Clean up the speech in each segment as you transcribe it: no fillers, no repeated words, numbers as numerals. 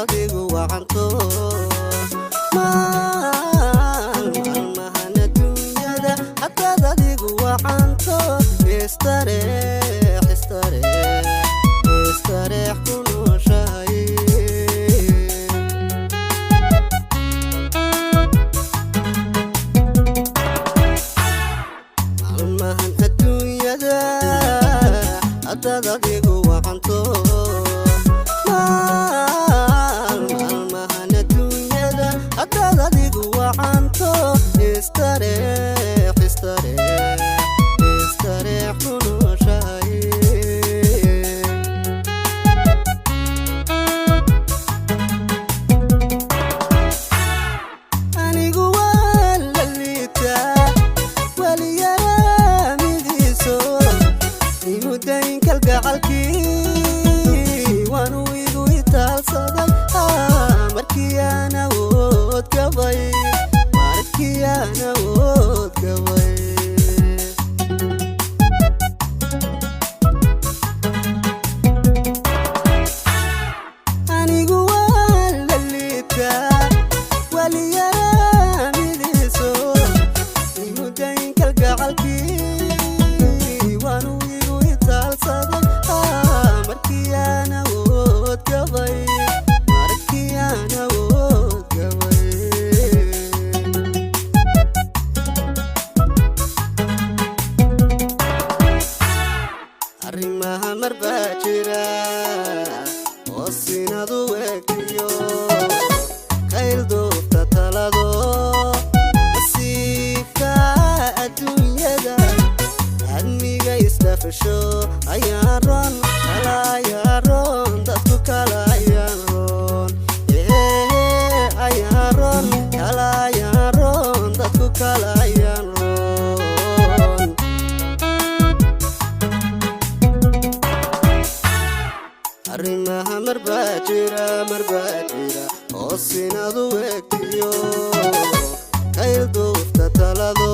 adigu wacanto maalmahan adduunyada haddaad adigu wacanto istareex ku nooshahay maalmahan adduunyada haddaad adigu wacanto maalmahan adduunyada haddaad adigu wacanto istareex ku nooshahay anigu waan la liitaa waliyaraamidiiso imudayn kalgacalkii waanu igu itaalsaday markii aan awood gabay anigu waan la liitaa waliyaraamidiiso imudayn kalgacalkii waanu igu itaalsaday markii aan awood gabay arrimaha marbaa jira oo sinadu eegtiyo kayl doofta talado nasiibka adduunyada admiga isdhafasho ayaan ron dadku kala ayaan ron ayaan ron dadku kala ayaan ron arrimaha marbaa jira oo sinadu eegtiyo kayl doofta talado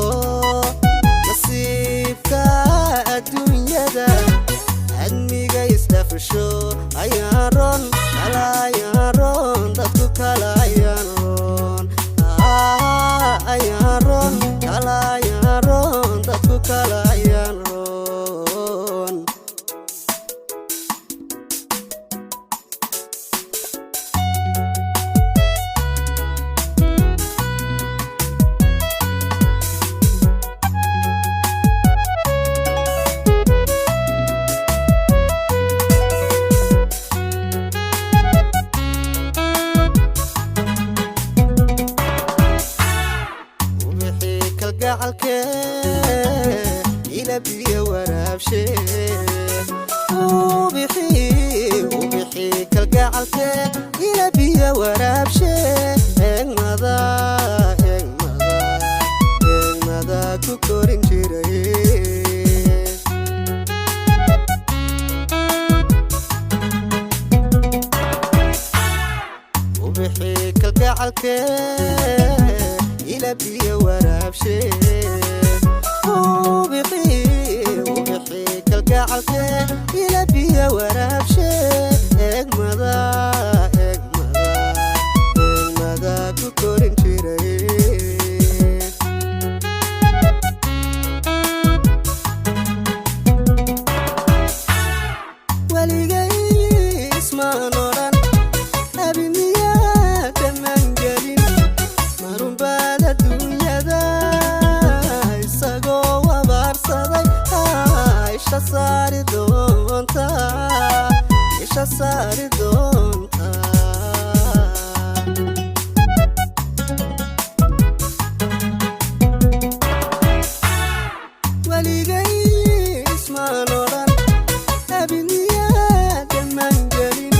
nasiibka adduunyada admiga isdhafasho ayaan ron dadku kala ayaan ron ayaan ron dadku kala ayaan ron ila biyo waraabshe ubixi kalgacalke ila biyo waraabshe eegmada ku korin jiray ubixi kalgacalke ila biyo waraabshe ubixi kalgacalke ila biyo waraabshe eegmada ku korin jiray waligay ismaan oran abimiyaa dhammaan gelin marunbaad adduunyada isagoo wabaarsaday isha saari doonta waligay ismaan oran abimiyaa dhammaan gelin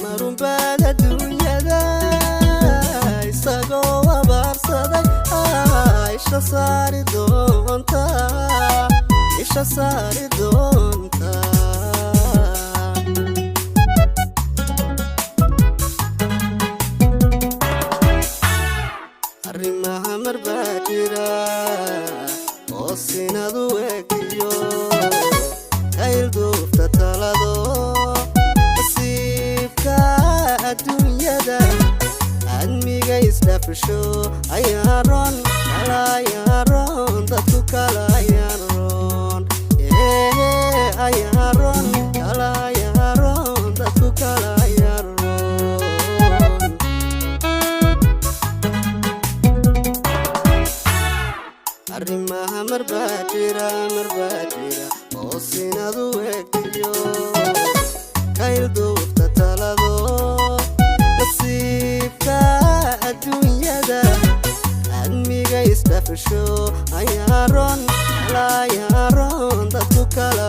marunbaad adduunyada isagoo wabaarsaday isha saari doonta arrimaha marbaa jira oo sinadu eegtiyo kayl doofta talado nasiibka adduunyada admiga isdhafsho ayaaron kala ayaaron dadku kala ayaaron ayaaron kala ayaaron dadku kala ayaaron arrimaha marbaajira oo sinadu egtiyo kaylduufta talado nasiibka adduunyada admiga isdhafsho ayaaron kala ayaaron dadku kala